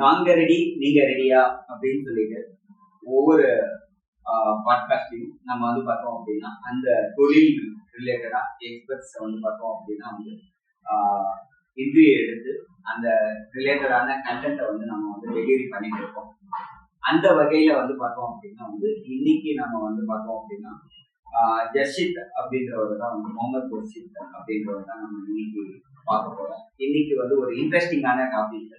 நாங்க ரெடி நீங்க ரெடியா அப்படின்னு சொல்லிட்டு ஒவ்வொரு பாட்காஸ்டையும் நம்ம வந்து பார்த்தோம் அப்படின்னா அந்த தொழில் ரிலேட்டடா எக்ஸ்பர்ட்ஸ் வந்து பார்த்தோம் அப்படின்னா வந்து இன்டர்வியூ எடுத்து அந்த ரிலேட்டடான கண்டென்ட்டை வந்து நம்ம வந்து டெலிவரி பண்ணிட்டு இருக்கோம். அந்த வகையில வந்து பார்த்தோம் அப்படின்னா வந்து இன்னைக்கு நம்ம வந்து பார்த்தோம் அப்படின்னா ஜர்ஷித் அப்படின்றவர் தான் வந்து முகமது ஜர்ஷித் அப்படின்றவர் தான் நம்ம இன்னைக்கு பார்க்க போறோம். இன்னைக்கு வந்து ஒரு இன்ட்ரெஸ்டிங்கான டாபிக்,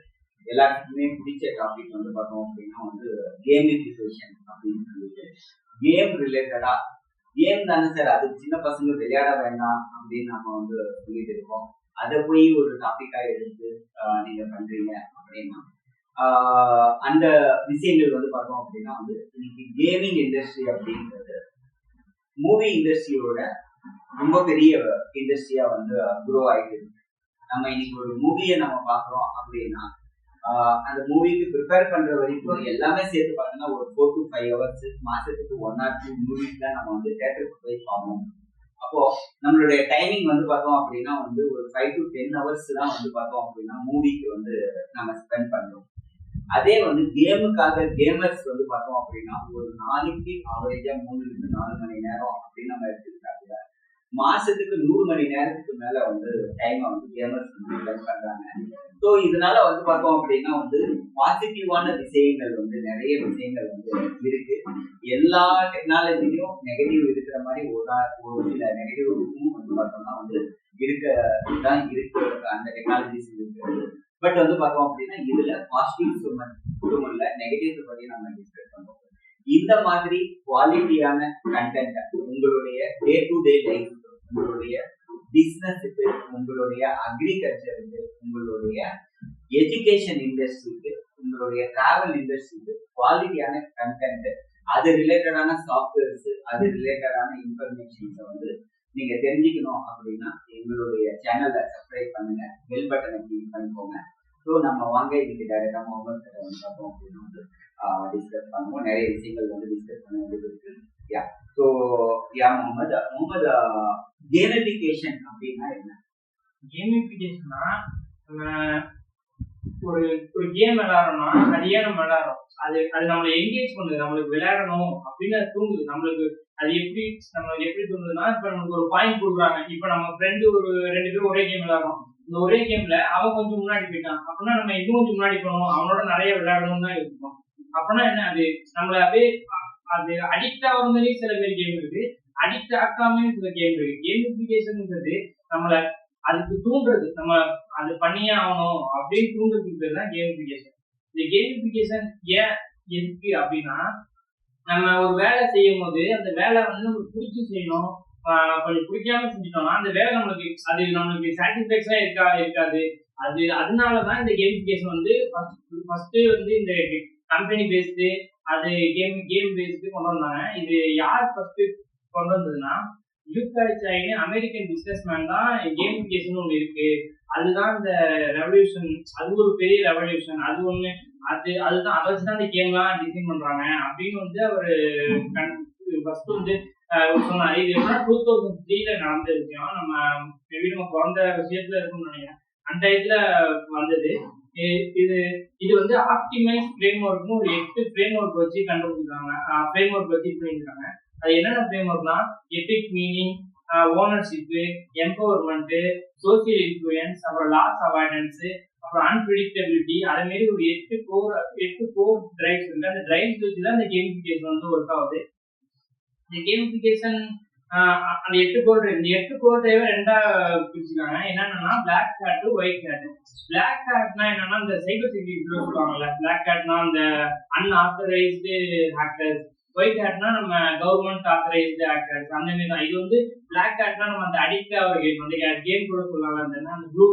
எல்லாத்துக்குமே பிடிச்ச டாபிக் வந்து பார்த்தோம் அப்படின்னா வந்து கேமிஃபிகேஷன் அப்படின்னு சொல்லிட்டு கேம் ரிலேட்டடா கேம் தானே சார், அது சின்ன பசங்க விளையாட வேண்டாம் அப்படின்னு நம்ம வந்து சொல்லிட்டு இருக்கோம். அதை போய் ஒரு டாபிக்கா எடுத்து நீங்க பண்றீங்க அப்படின்னா அந்த விஷயங்கள் வந்து பார்த்தோம் அப்படின்னா வந்து இன்னைக்கு கேமிங் இண்டஸ்ட்ரி அப்படின்றது மூவி இண்டஸ்ட்ரியோட ரொம்ப பெரிய இண்டஸ்ட்ரியா வந்து குரோ ஆயிட்டு இருக்கு. நம்ம இன்னைக்கு ஒரு மூவியை நம்ம பாக்குறோம் அப்படின்னா அந்த மூவிக்கு ப்ரிப்பேர் பண்ற வரைக்கும் எல்லாமே சேர்த்து பார்த்தோம்னா ஒரு 4 to 5 hours, மாசத்துக்கு 1 or 2 மூவிஸ் தான் நம்ம வந்து தேட்டருக்கு போய் பார்ப்போம். அப்போ நம்மளுடைய டைமிங் வந்து பார்த்தோம் அப்படின்னா வந்து ஒரு 5 to 10 hours தான் வந்து பார்த்தோம் அப்படின்னா மூவிக்கு வந்து நம்ம ஸ்பெண்ட் பண்றோம். அதே வந்து கேமுக்காக கேமர்ஸ் வந்து பார்த்தோம் அப்படின்னா ஒரு நாளைக்கு ஆவரேஜா 3 to 4 மணி நேரம் அப்படின்னு நம்ம எடுத்துக்கிட்டாங்க. மாசத்துக்கு 100 மணி நேரத்துக்கு மேல வந்து டைம் வந்து கேமர்ஸ் வந்து ஸ்பெண்ட் பண்றாங்க. ஸோ இதனால வந்து பார்த்தோம் அப்படின்னா வந்து பாசிட்டிவான விஷயங்கள் வந்து நிறைய விஷயங்கள் வந்து இருக்கு. எல்லா டெக்னாலஜிலையும் நெகட்டிவ் இருக்கிற மாதிரி ஒரு சில நெகட்டிவ்க்கும் வந்து பார்த்தோம்னா வந்து இருக்கதான் இருக்கு அந்த டெக்னாலஜிஸ் இருக்கு. பட் வந்து பார்த்தோம் அப்படின்னா இதுல பாசிட்டிவ்ஸ் மட்டும் இல்ல, நெகட்டிவ்ஸ் பத்தி நம்ம டிஸ்கஸ் பண்ணுவோம். இந்த மாதிரி குவாலிட்டியான கண்டென்ட் உங்களுடைய டே டு டே லைஃப், உங்களுடைய பிசினஸுக்கு, உங்களுடைய அக்ரிகல்ச்சருக்கு, உங்களுடைய எஜுகேஷன் இண்டஸ்ட்ரிக்கு, உங்களுடைய டிராவல் இண்டஸ்ட்ரிக்கு குவாலிட்டியான கண்டென்ட், அது ரிலேட்டடான சாஃப்ட்வேர்ஸ், அது ரிலேட்டடான இன்ஃபர்மேஷன்ஸை வந்து நீங்க தெரிஞ்சுக்கணும் அப்படின்னா எங்களுடைய சேனலை சப்ஸ்கிரைப் பண்ணுங்க, பெல் பட்டனை கிளிக் பண்ணிக்கோங்க. ஸோ நம்ம வாங்க இன்னைக்கு டைரக்டா முகமது கிட்ட வந்து பார்த்தோம் அப்படின்னா வந்து டிஸ்கஸ் பண்ணுவோம். நிறைய விஷயங்கள் வந்து டிஸ்கஸ் பண்ண வேண்டியது இருக்கு. ஸோ முகமது கேமிஃபிகேஷன் அப்படின்னா என்ன? கேமிஃபிகேஷன்னா ஒரு ஒரு கேம் விளையாடுறோம்னா நிறைய நம்ம விளையாடுறோம். அது நம்மளை என்கேஜ் பண்ணுது, நம்மளுக்கு விளையாடணும் அப்படின்னு தூங்குது. நம்மளுக்கு அது எப்படி தூங்குதுன்னா, இப்ப நமக்கு ஒரு பாயிண்ட் கொடுக்குறாங்க. இப்ப நம்ம ஃப்ரெண்டு ஒரு 2 பேரும் ஒரே கேம் விளையாடுறோம். இந்த ஒரே கேம்ல அவன் கொஞ்சம் முன்னாடி போயிட்டான் அப்படின்னா நம்ம இன்னும் கொஞ்சம் முன்னாடி போகணும், அவனோட நிறைய விளையாடணும்னு தான் இருக்கும். அப்படின்னா என்ன, அது நம்மள அப்படியே அது அடிக்ட் ஆகிற மாதிரி சில பேர் கேம் இருக்கு, அடிக்ட் ஆக்காம சில கேம் இருக்கு. கேமிஃபிகேஷன்ன்றது நம்மள அதுக்கு தூண்டுறது, நம்ம அது பண்ணியே ஆகணும் அப்படின்னு தூண்டுறதுக்கு பேர் தான் கேமிஃபிகேஷன். இந்த கேமிஃபிகேஷன் ஏன் எதுக்கு அப்படின்னா, நம்ம ஒரு வேலை செய்யும் போது அந்த வேலை வந்து நம்மளுக்கு பிடிச்சி செய்யணும். கொஞ்சம் பிடிக்காம செஞ்சுட்டோம்னா அந்த வேலை நம்மளுக்கு சாட்டிஸ்பேக்ஷனா இருக்காது. அதனாலதான் இந்த கேமிஃபிகேஷன் வந்து ஃபர்ஸ்ட் வந்து இந்த கம்பெனி பேஸ்டு, அது கேம் பேஸ்டு கொண்டு வந்தாங்க. இது யார் ஃபர்ஸ்ட் கொண்டு வந்ததுன்னா, யூகாய்சாயின் அமெரிக்கன் பிசினஸ் மேன் தான் கேமிஃபிகேஷன் ஒன்று இருக்கு, அதுதான் இந்த ரெவல்யூஷன், அது ஒரு பெரிய ரெவல்யூஷன், அது ஒண்ணு, அதுதான் அதை வச்சுதான் இந்த கேம்லாம் டிசைன் பண்றாங்க அப்படின்னு வந்து அவரு ஃபர்ஸ்ட் வந்து சொன்னாரு. இது எப்படின்னா 2003 நடந்த விஷயம். நம்ம பிறந்த விஷயத்துல இருக்கும்னு நினைக்கிறேன். அந்த இடத்துல வந்தது இது வந்து ஆப்டிமைஸ் ஃப்ரேம் ஒர்க்னு ஒரு 8 ஃப்ரேம் ஒர்க் வச்சு கண்டுபிடிச்சிருக்காங்க. ஃப்ரேம் ஒர்க் வச்சு பண்ணியிருக்காங்க. அது என்னென்ன ஃப்ரேம் ஒர்க்னா, ethic, meaning, ownership, empowerment, social influence, அப்புறம் லாஸ் அவாய்டன்ஸ், அப்புறம் அன்பிரிடிக்டபிலிட்டி, அதே மாதிரி ஒரு 8 கோர் டிரைவ்ஸ் இருக்கு. அந்த டிரைவ்ஸ் வச்சுதான் இந்த கேமிஃபிகேஷன் வந்து ஒர்க் ஆகுது. இந்த கேமிஃபிகேஷன் அந்த 8 கோர் டிரைவை ரெண்டா பிரிச்சுக்காங்க. என்னன்னா black hat, white hat. Black ஹேட்னா என்னன்னா இந்த சைபர் செக்யூரிட்டி சொல்லுவாங்கல்ல, பிளாக் ஹேட்னா அந்த அன்ஆத்தரைஸ்டு ஹேக்கர்ஸ், ஒயிட் ஹேட்னா நம்ம கவர்மெண்ட் ஆத்தரைஸ்டு ஹேக்கர்ஸ், அந்த மாதிரி தான். இது வந்து பிளாக் ஹேட்னா நம்ம அந்த அடிக்ட் ஆகிற கேம், அந்த கேம் கூட சொல்லுவாங்க அந்த ப்ளூ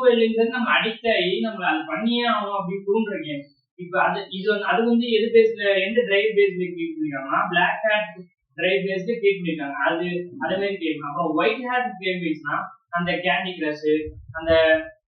வெல்ங்கிறது நம்ம அடிக்ட் ஆகி நம்மள அது பண்ணியே ஆகணும் அப்படின்னு தூண்டுற கேம். இப்ப அது வந்து எது பேஸ்ல, எந்த டிரைவ் பேஸ்ல கிரியேட் பண்ணிருக்காங்கன்னா பிளாக் ஹேட் டிரைவ் பேஸ்ல கிரியேட் பண்ணிருக்காங்க. அதே மாதிரி கேம். அப்புறம் ஒயிட் ஹேட் கேம் பேஸ்னா அந்த கேண்டி கிரஷ், அந்த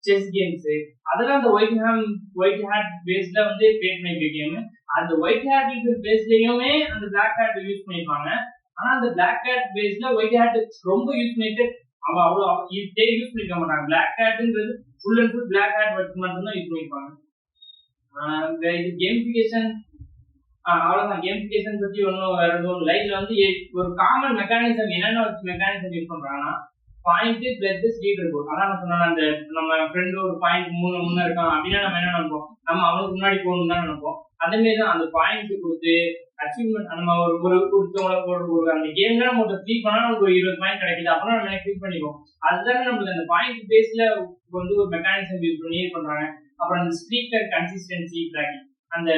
செஸ் கேம்ஸ், அதெல்லாம் அந்த ஒயிட் ஹேட் பேஸ்ல வந்து கிரியேட் பண்ணிருக்க கேம். அந்த ஒயிட் ஹேட் பேஸ்லயுமே அந்த பிளாக் ஹேட் யூஸ் பண்ணிருப்பாங்க. ஆனா அந்த பிளாக் ஹேட் பேஸ்ல ஒயிட் ஹேட் ரொம்ப யூஸ் பண்ணிட்டு அவன் அவ்வளவு யூஸ் பண்ணிருக்க மாட்டாங்க. பிளாக் ஹேட்ன்றது full and full black hat வச்சு மட்டும்தான் யூஸ் பண்ணிருப்பாங்க. இது கேமிஃபிகேஷன் அவ்வளவுதான். கேமிஃபிகேஷன் பத்தி ஒன்றும் வேற எதுவும் இல்லை. இதுல வந்து ஒரு காமன் மெக்கானிசம் என்னென்ன மெக்கானிசம் யூஸ் பண்றாங்கன்னா பாயிண்ட் பிளஸ் லீடர் போர்ட். அதான் நான் சொன்னேன், அந்த நம்ம ஃப்ரெண்டு ஒரு பாயிண்ட் முன்ன இருக்கான் அப்படின்னா நம்ம என்ன நினைப்போம், நம்ம அவனுக்கு முன்னாடி போகணும் தான் நினைப்போம். அதே மாதிரி தான் அந்த பாயிண்ட் கொடுத்து அச்சீவ்மெண்ட் நம்ம ஒருத்தவங்களை அந்த கேம்ல நம்ம ஒரு ஃபீல் பண்ணா நமக்கு ஒரு 20 பாயிண்ட் கிடைக்குது அப்படின்னா நம்ம ஃபீல் பண்ணிப்போம். அதுதானே நம்மளுக்கு அந்த பாயிண்ட் பேஸ்ல வந்து ஒரு மெக்கானிசம் யூஸ் பண்ணி பண்றாங்க. அப்புறம் அந்த ஸ்ட்ரீக்கர் கன்சிஸ்டன்சி ட்ராக்கிங், அந்த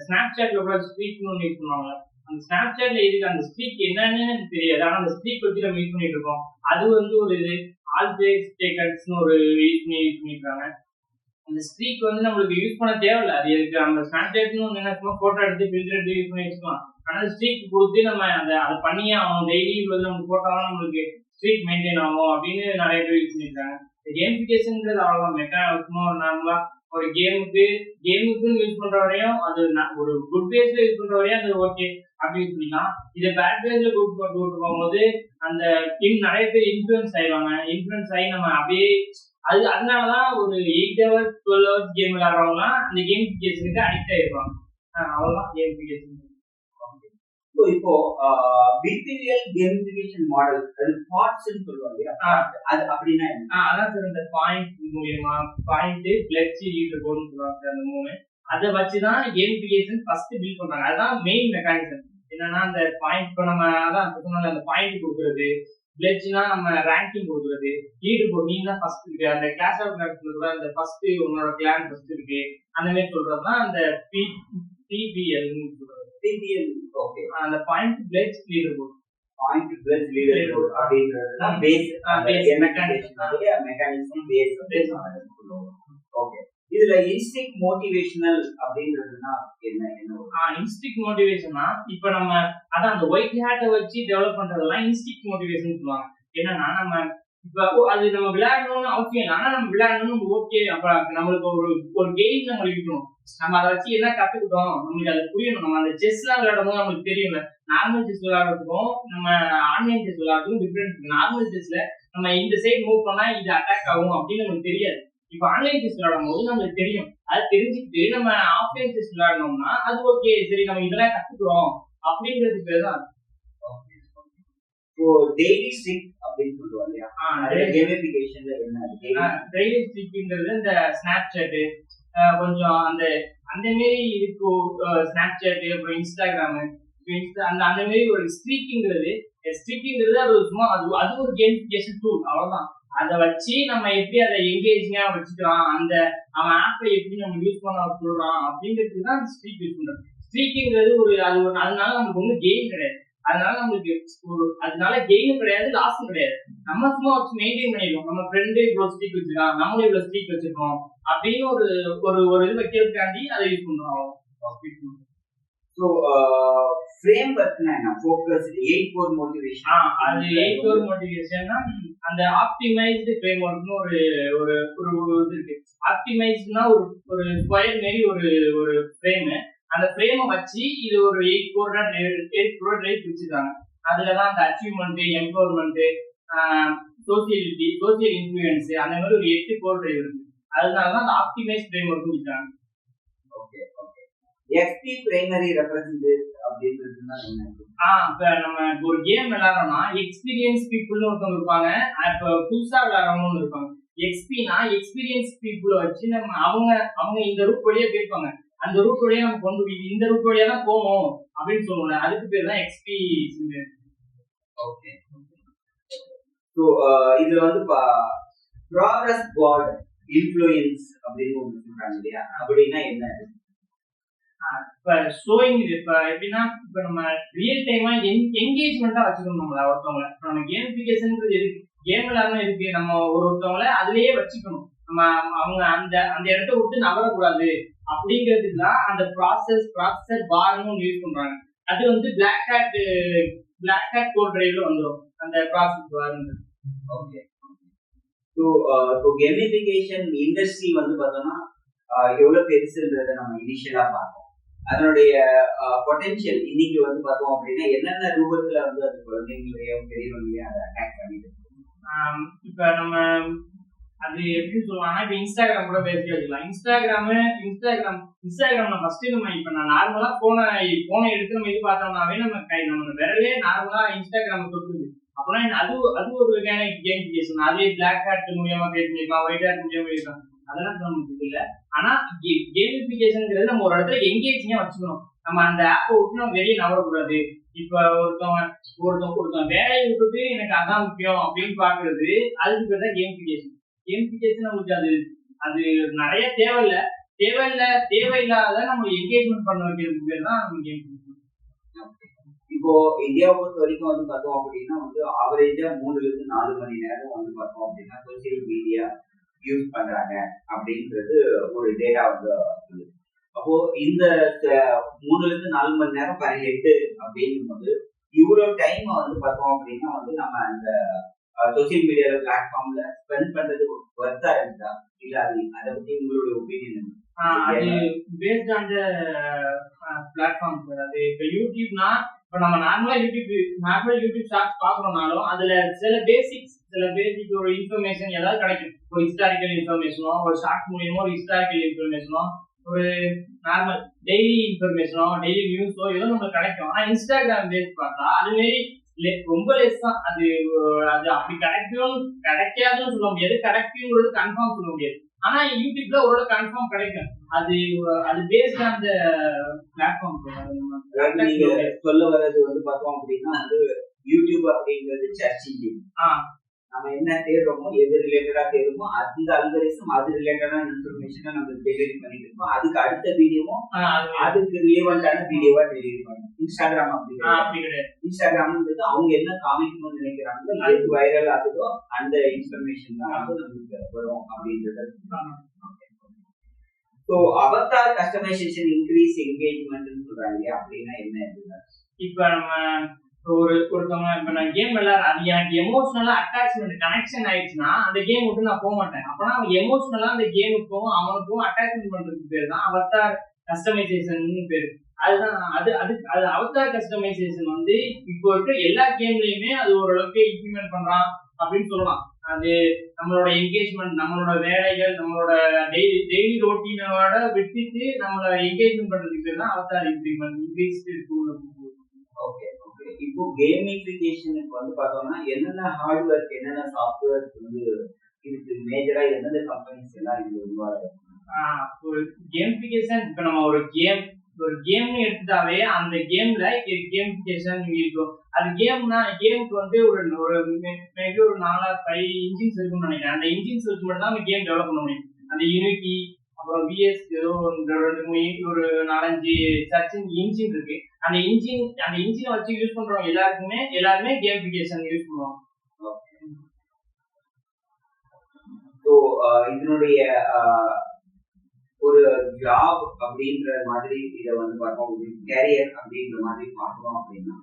ஸ்னாப் சாட்ல கூட ஸ்ட்ரீக்னு ஒன்று யூஸ் பண்ணுவாங்க. அந்த ஸ்னாப் சாட்ல இருக்கு அந்த ஸ்ட்ரீக் என்னன்னு எனக்கு தெரியாது, ஆனா அந்த ஸ்ட்ரீக் வச்சு நம்ம யூஸ் பண்ணிட்டு இருக்கோம். அது வந்து ஒரு இது ஆல்வேஸ் டேக்கர்ஸ்னு ஒரு யூஸ் பண்ணிருக்காங்க. அந்த ஸ்ட்ரீக் வந்து நம்மளுக்கு யூஸ் பண்ண தேவையில்லை, அது இருக்கு நம்ம ஸ்னாப் சாட்னு ஒன்று என்ன சும்மா போட்டோ எடுத்து ஃபில்டர் எடுத்து யூஸ் பண்ணி வச்சுக்கலாம். ஆனா ஸ்ட்ரீக் கொடுத்து நம்ம அதை பண்ணியே ஆகும், டெய்லி வந்து நம்ம போட்டாலும் நம்மளுக்கு ஸ்ட்ரீக் மெயின்டைன் ஆகும் அப்படின்னு நிறைய பேர் யூஸ் பண்ணிருக்காங்க. இந்த கேமிஃபிகேஷன்ன்றது அவ்வளவுதான். சும்மா ஒரு நார்மலா ஒரு கேமுக்கு யூஸ் பண்ற வரையும் அது ஒரு குட் பேஸ்ல யூஸ் பண்ற வரையும் அது ஓகே அப்படி யூஸ் பண்ணிக்கலாம். இதை பேட் பேஸ்ல கூட்டு போகும்போது அந்த நிறைய பேர் இன்ஃபுளுன்ஸ் ஆகி நம்ம அப்படியே அதனாலதான் ஒரு 8 hours 12 hours கேம் விளையாடுறவங்கலாம் அந்த கேமிஃபிகேஷனுக்கு அடிக்ட் ஆயிருப்பாங்க. அவ்வளவுதான் கேமிஃபிகேஷன். இப்போ பிபிஎல் கேமிஃபிகேஷன் மாடல் அது பார்ட்ஸ் னு சொல்லுவாங்க, அது அப்படினா அதான் சார் இந்த பாயிண்ட் மூலமா பாயிண்ட் பிளட்ஜ் லீடர் போர்டு சொல்றாங்க, அந்த மூணு அதை வச்சுதான் கேமிஃபிகேஷன் ஃபர்ஸ்ட் பில்ட் பண்றாங்க. அதுதான் மெயின் மெக்கானிசம். என்னன்னா அந்த பாயிண்ட் இப்போ நம்ம அதான் சொன்னால அந்த பாயிண்ட் கொடுக்குறது, பிளட்ஜ்னா நம்ம ரேங்கிங் கொடுக்குறது, லீடர் போர்டு நீங்க தான் ஃபர்ஸ்ட் இருக்கு, அந்த கிளாஸ் ஆஃப் கிளாஸ்ல கூட அந்த ஃபர்ஸ்ட் உன்னோட கிளான் ஃபர்ஸ்ட் இருக்கு அந்த மாதிரி சொல்றதுதான் அந்த பிபிஎல் சொல்றது. PBL okay. அந்த point badge leader board, point badge leader board அப்படிங்கிறதுதான் பேஸ் மெக்கானிசம் பேஸ் சொல்லுவாங்க. ஓகே. இதுல இன்ஸ்டிங்க்ட் மோட்டிவேஷனல் அப்படின்றதுனா என்ன? இன்ஸ்டிங்க்ட் மோட்டிவேஷன்னா இப்ப நம்ம அதான் அந்த ஒயிட் ஹேட்டை வச்சு டெவலப் பண்றதெல்லாம் இன்ஸ்டிங்க்ட் மோட்டிவேஷன் சொல்லுவாங்க. என்னன்னா நம்ம இப்ப அது நம்ம விளையாடணும்னு அவசியம் இல்லை, ஆனா நம்ம விளையாடணும் ஓகே. அப்ப நம்மளுக்கு ஒரு கெயின் நம்மளுக்கு இருக்கணும், நம்ம அதை வச்சு என்ன கத்துக்கிட்டோம் நம்மளுக்கு அது புரியணும். நம்ம அந்த செஸ் எல்லாம் விளையாடும் நம்மளுக்கு தெரியல, நார்மல் செஸ் விளையாடுறதுக்கும் நம்ம ஆன்லைன் செஸ் விளையாடுறதுக்கும் டிஃபரன்ஸ் இருக்கு. நார்மல் செஸ்ல நம்ம இந்த சைடு மூவ் பண்ணா இது அட்டாக் ஆகும் அப்படின்னு நமக்கு தெரியாது. இப்ப ஆன்லைன் செஸ் விளையாடும் போது நம்மளுக்கு தெரியும். அது தெரிஞ்சுக்கிட்டு நம்ம ஆஃப்லைன் செஸ் விளையாடணும்னா அது ஓகே, சரி நம்ம இதெல்லாம் கத்துக்கிறோம் அப்படிங்கிறது பேர் தான். டெய்லி ஸ்ட்ரீக் அப்படின்னு சொல்லுவாங்க இல்லையா, கேமிஃபிகேஷன்ல என்ன டெய்லி ஸ்ட்ரீக்ங்கிறது இந்த ஸ்னாப் சாட் கொஞ்சம் அந்த மாதிரி இருக்கு. ஸ்னாப் சாட் அப்புறம் இன்ஸ்டாகிராம் அந்த மாதிரி ஒரு ஸ்ட்ரீக்ங்கிறது அது சும்மா அது ஒரு கேமிஃபிகேஷன் டூல், அவ்வளவுதான். அதை வச்சு நம்ம எப்படி அதை என்கேஜிங்கா வச்சுக்கலாம், அந்த அவன் ஆப்பை எப்படி நம்ம யூஸ் பண்ண சொல்றான் அப்படிங்கிறதுக்கு தான் ஸ்ட்ரீக் யூஸ் பண்றோம். ஸ்ட்ரீக்ங்கிறது அதனால நமக்கு ஒன்றும் கெயின் கிடையாது, அதனால நம்மளுக்கு அதனால கெயினும் கிடையாது லாஸும் கிடையாது. நம்ம சும்மா வச்சு மெயின்டைன் பண்ணிடுவோம், நம்ம ஃப்ரெண்டு இவ்வளவு ஸ்ட்ரீக் வச்சிருக்கான் நம்மளும் இவ்வளவு ஸ்ட்ரீக் வச்சிருக்கோம் அப்படின்னு ஒரு இது வைக்கிறதுக்காண்டி அதை யூஸ் பண்றோம். ஸோ ஃப்ரேம்வொர்க்னா என்ன? Focus 8 core motivation. அது 8 கோர் மோட்டிவேஷன்னா அந்த ஆப்டிமைஸ்டு ஃப்ரேம்வொர்க்னு ஒரு இது இருக்கு. ஆப்டிமைஸ்ட்னா ஒரு ஸ்கொயர் மாதிரி ஒரு ஃப்ரேம், அந்த ஃப்ரேமை வச்சு இது ஒரு 8 கோர் டைப் வச்சிருக்காங்க. அதுலதான் அந்த அச்சீவ்மெண்ட், எம்பவர்மெண்ட், சோசியல் இன்ஃப்ளூயன்ஸ் அந்த மாதிரி ஒரு 8 கோர் டைப் இருக்கு. அதனாலதான் அந்த ஆப்டிமைஸ் ஃப்ரேம்வொர்க் வச்சிருக்காங்க. Okay okay. XP primary representative அப்படின்றதுனா என்ன? இப்ப நம்ம ஒரு கேம் விளையாடுறோம்னா எக்ஸ்பீரியன்ஸ் பீப்புள்னு ஒருத்தவங்க இருப்பாங்க, இப்ப புதுசா விளையாடுறவங்க இருப்பாங்க. எக்ஸ்பினா எக்ஸ்பீரியன்ஸ் பீப்புளை வச்சு நம்ம அவங்க இந்த ரூட் வழியா போயிருப்பாங்க, அந்த ரூட் வழியா நம்ம கொண்டு போய் இந்த ரூட் வழியா தான் போகணும் அப்படின்னு சொல்லுவாங்க. அதுக்கு பேர் தான் எக்ஸ்பி. ஓகே. ஸோ இதுல வந்து ப்ராக்ரஸ் பார் இன்ஃப்ளூயன்ஸ் அப்படின்னு ஒன்று சொல்றாங்க இல்லையா, அப்படின்னா என்ன? இப்ப ஷோயிங் இப்ப எப்படின்னா இப்ப நம்ம ரியல் டைமா என்கேஜ்மெண்டா வச்சுக்கணும் நம்மள ஒருத்தவங்களை. நம்ம கேமிஃபிகேஷன்ன்றது எதுக்கு, கேம் விளையாடணும் இருக்கு, நம்ம ஒருத்தவங்களை அதுலயே வச்சுக்கணும். நம்ம அவங்க அந்த இடத்த விட்டு நகரக்கூடாது அப்படிங்கிறதுக்கு தான் அந்த ப்ராசஸர் பார்னு ஒன்று யூஸ் பண்றாங்க. அது வந்து பிளாக் ஹேட் கோட் டிரைவ்ல வந்துடும் அந்த ப்ராசஸ் பார்ன்றது. ஓகே. ஸோ கேமிஃபிகேஷன் இண்டஸ்ட்ரி வந்து பார்த்தோம்னா எவ்வளவு பெருசுன்றதை நம்ம இனிஷியலா பார்த்தோம். அதனுடைய பொட்டன்ஷியல் இன்னைக்கு வந்து பார்த்தோம் அப்படின்னா என்னென்ன ரூபத்துல வந்து அது குழந்தைங்களையும் பெரியவங்களையும் அதை அட்டாக் பண்ணிட்டு இப்ப நம்ம அது எப்படி சொல்லலாம்னா இப்ப இன்ஸ்டாகிராம் கூட பேசி வச்சுக்கலாம். இன்ஸ்டாகிராம் ஃபர்ஸ்ட் நம்ம இப்ப நான் நார்மலா போனை எடுத்து நம்ம இது பார்த்தோம்னாவே நம்ம விரலே நார்மலா இன்ஸ்டாகிராம் தொட்டுது. அப்படின்னா அது ஒரு வகையான கேமிஃபிகேஷன். அதே பிளாக் ஹேட் மூலியமா கிரியேட் பண்ணிருக்கலாம், ஒயிட் ஹேட் மூலியமா பண்ணிருக்கலாம், அதெல்லாம் நமக்கு இல்ல. ஆனா கேமிஃபிகேஷன்ங்கிறது நம்ம ஒரு இடத்துல எங்கேஜிங்கா வச்சுக்கணும். நம்ம அந்த ஆப்பை விட்டு நம்ம வெளியே நவரக்கூடாது. இப்ப ஒருத்தவங்க வேலையை விட்டுட்டு எனக்கு அதான் முக்கியம் அப்படின்னு பாக்குறது, அதுக்கு பேர் தான் கேமிஃபிகேஷன். கேமிஃபிகேஷன் நமக்கு அது நிறைய தேவையில்லாத நம்ம என்கேஜ்மெண்ட் பண்ண வைக்கிறதுக்கு பேர் தான் நம்ம கேமிஃபிகேஷன். இப்போ இந்தியாவை பொறுத்த வரைக்கும் வந்து பார்த்தோம் அப்படின்னா வந்து ஆவரேஜா 3 to 4 மணி நேரம் வந்து பார்த்தோம் அப்படின்னா சோசியல் மீடியா யூஸ் பண்றாங்க அப்படின்றது ஒரு டேட்டா வந்து சொல்லுது. அப்போ இந்த 3 to 4 மணி நேரம் பர் ஹெட் அப்படின்னும் போது இவ்வளவு டைம் வந்து பார்த்தோம் அப்படின்னா வந்து நம்ம அந்த சோசியல் மீடியா பிளாட்ஃபார்ம்ல ஸ்பெண்ட் பண்றது ஒர்த்தா இருந்தா இல்ல அதை பத்தி உங்களுடைய ஒப்பீனியன்? அது based on the platform sir. அது இப்ப யூடியூப்னா இப்ப நம்ம நார்மலா யூடியூப் ஷார்ட்ஸ் பாக்குறோம்னாலும் அதுல சில பேசிக் ஒரு இன்ஃபர்மேஷன் ஏதாவது கிடைக்கும். ஒரு ஹிஸ்டாரிக்கல் இன்ஃபர்மேஷனோ, ஒரு ஷார்ட் மூலியமோ ஒரு ஹிஸ்டாரிக்கல் இன்ஃபர்மேஷனோ, ஒரு நார்மல் டெய்லி இன்ஃபர்மேஷனோ, டெய்லி நியூஸோ ஏதோ நமக்கு கிடைக்கும். ஆனா இன்ஸ்டாகிராம் பேஸ் பார்த்தா அது மாரி ரொம்ப லெஸ் தான். அது அப்படி கிடைக்காதுன்னு சொல்ல முடியாது, கிடைக்குங்கிறது கன்ஃபார்ம் சொல்ல முடியாது. ஆனா யூடியூப்ல ஓரளவு கன்ஃபார்ம் கிடைக்கும். அது பேஸ்ட் ஆன் த பிளாட்ஃபார்ம். நீங்க சொல்ல வர்றது வந்து பார்த்தோம் அப்படின்னா வந்து யூடியூப் அப்படிங்கிறது சர்ச் இன்ஜின். நம்ம என்ன தேடுறோமோ, எது ரிலேட்டடா தேடுமோ அந்த அல்காரிதம் அது ரிலேட்டடான இன்ஃபர்மேஷனை நம்ம டெலிவரி பண்ணிட்டு இருக்கோம். அதுக்கு அடுத்த வீடியோவும் அதுக்கு ரிலேவெண்டான வீடியோவா டெலிவரி பண்ணும். இன்ஸ்டாகிராம் அப்படி கிடையாது. இன்ஸ்டாகிராம்ன்றது அவங்க என்ன காமிக்கணும்னு நினைக்கிறாங்களோ, எது வைரல் ஆகுதோ அந்த இன்ஃபர்மேஷன் தான் வந்து நமக்கு வரும் அப்படின்றது. ஸோ அவதார் கஸ்டமைசேஷன் இன்க்ரீஸ் என்கேஜ்மெண்ட்னு சொல்றாங்க. அப்படின்னா என்ன? இப்ப நம்ம ஒருத்தவங்க இப்ப நான் கேம் விளையாடுறேன், அது எனக்கு எமோஷனலா அட்டாச்மெண்ட் கனெக்ஷன் ஆயிடுச்சுன்னா அந்த கேம் விட்டு நான் போக மாட்டேன். அப்பனா அவன் எமோஷனலா அந்த கேமுக்கும் அவனுக்கும் அட்டாச்மெண்ட் பண்றதுக்கு பேர் தான் அவதார் கஸ்டமைசேஷன் பேரு. அதுதான் அது அவதார் கஸ்டமைசேஷன் வந்து இப்போ இருக்க எல்லா கேம்லயுமே அது ஓரளவுக்கு இம்ப்ளிமெண்ட் பண்றான் அப்படின்னு சொல்லலாம். அது நம்மளோட என்கேஜ்மெண்ட், நம்மளோட வேலைகள், நம்மளோட டெய்லி ரொட்டீனோட விட்டுட்டு நம்மளோட என்கேஜ்மெண்ட் பண்றதுக்கு பேர் தான் Avatar implement increased tool. Okay. இப்போ கேமிஃபிகேஷனுக்கு வந்து பார்த்தோம்னா என்னென்ன ஹார்ட்வேர் என்னென்ன சாஃப்ட்வேர் வந்து இதுக்கு மேஜரா எந்தெந்த கம்பெனிஸ் எல்லாம் இது உருவாகுது? ஒரு கேமிஃபிகேஷன் இப்ப நம்ம ஒரு கேம்னு எடுத்துட்டாவே அந்த கேம்ல கேமிஃபிகேஷன் இருக்கும். அது கேமுக்கு வந்து ஒரு 4-5 இன்ஜின்ஸ் இருக்குன்னு நினைக்கிறேன். அந்த இன்ஜின்ஸ் வச்சு மட்டும் தான் அந்த கேம் டெவலப் பண்ண முடியும். அந்த யூனிட்டி அப்புறம் VS ஏதோ ஒரு 4-5 சர்ச் இன்ஜின் இருக்கு. அந்த இன்ஜினை வச்சு யூஸ் பண்றவங்க எல்லாருமே கேமிஃபிகேஷன் யூஸ் பண்ணுவாங்க. ஸோ இதனுடைய ஒரு ஜாப் அப்படின்ற மாதிரி இதை வந்து பார்த்தோம், கேரியர் அப்படின்ற மாதிரி பார்க்கணும் அப்படின்னா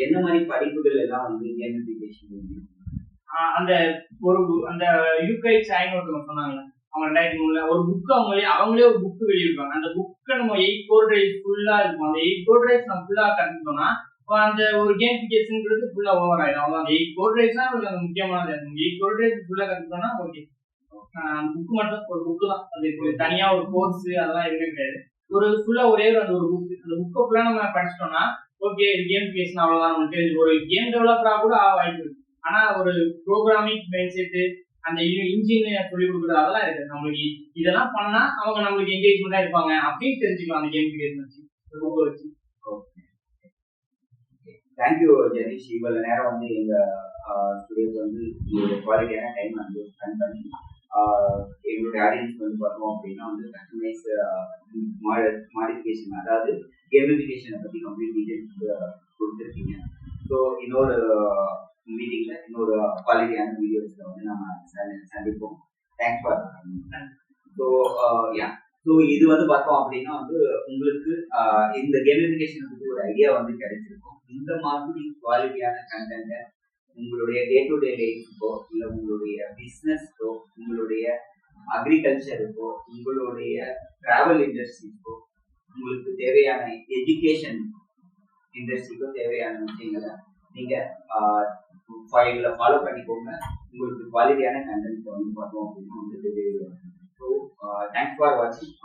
என்ன மாதிரி படிப்புகள் எல்லாம் வந்து கேமிஃபிகேஷன்? அந்த யூகை சாய்னு ஒருத்தவங்க சொன்னாங்க, அவங்க 2003 ஒரு புக் அவங்களே ஒரு புக் வெளியிடுவாங்க. அந்த புக்கை நம்ம 8 கோட் ரைஸ் ஃபுல்லா இருக்கும். அந்த 8 கோட் ரைஸ் நம்ம ஃபுல்லா கற்றுக்கிட்டோம்னா அந்த ஒரு கேமிஃபிகேஷன்ங்கிறது ஃபுல்லா ஓவர் ஆயிடும். அவ்வளோ அந்த 8 கோட் ரைஸ் தான் அந்த முக்கியமானது. 8 கோட் ரைஸ் ஃபுல்லா கற்றுக்கிட்டோம்னா ஓகே. அந்த புக் மட்டும் ஒரு புக்கு தான், அதுக்கு தனியா ஒரு கோர்ஸ் அதெல்லாம் எதுவுமே கிடையாது. ஒரு ஃபுல்லா ஒரே அந்த ஒரு புக், அந்த புக்கை ஃபுல்லா நம்ம படிச்சிட்டோம்னா ஓகே இது கேமிஃபிகேஷன் அவ்வளவுதான். நமக்கு ஒரு கேம் டெவலப்பரா கூட வாய்ப்பு இருக்கு. ஆனா ஒரு ப்ரோக்ராமிங் மைண்ட் செட்டு அந்த இன்ஜின் சொல்லி கொடுக்குறது அதெல்லாம் இருக்கு. நம்மளுக்கு இதெல்லாம் பண்ணா அவங்க நம்மளுக்கு என்கேஜ்மெண்டா இருப்பாங்க அப்படின்னு தெரிஞ்சுக்கலாம் அந்த கேமிஃபிகேஷன் வச்சு வச்சு. தேங்க்யூ ஜெனிஷ், இவ்வளவு நேரம் வந்து எங்க ஸ்டூடெண்ட்ஸ் வந்து குவாலிட்டியான டைம் வந்து ஸ்பெண்ட் பண்ணி எங்களுடைய ஆடியன்ஸ் வந்து பார்த்தோம் அப்படின்னா வந்து கஸ்டமைஸ் மாடிஃபிகேஷன் அதாவது கேமிஃபிகேஷனை பற்றி கம்ப்ளீட் டீடைல்ஸ் கொடுத்துருக்கீங்க. ஸோ இன்னொரு மீட்டிங்ல இன்னொரு குவாலிட்டியான வீடியோஸ்ல வந்து நம்ம சந்திப்போம். Thanks for. ஸோ இது வந்து பார்த்தோம் அப்படின்னா வந்து உங்களுக்கு இந்த கேமிஃபிகேஷனை பற்றி ஒரு ஐடியா வந்து கிடைச்சிருக்கும். இந்த மாதிரி குவாலிட்டியான கண்டென்ட்டை உங்களுடைய டே டு டே லைஃப்க்கோ இல்லை உங்களுடைய பிஸ்னஸ்க்கோ உங்களுடைய அக்ரிகல்ச்சருக்கோ உங்களுடைய டிராவல் இண்டஸ்ட்ரிக்கோ உங்களுக்கு தேவையான எஜுகேஷன் இண்டஸ்ட்ரிக்கோ தேவையான விஷயங்களை நீங்க எங்களை ஃபாலோ பண்ணிக்கோங்க. உங்களுக்கு குவாலிட்டியான கண்டென்ட் வந்து பார்த்தோம் அப்படின்னா வந்து ஸோ தேங்க்ஸ் ஃபார் வாட்சிங்.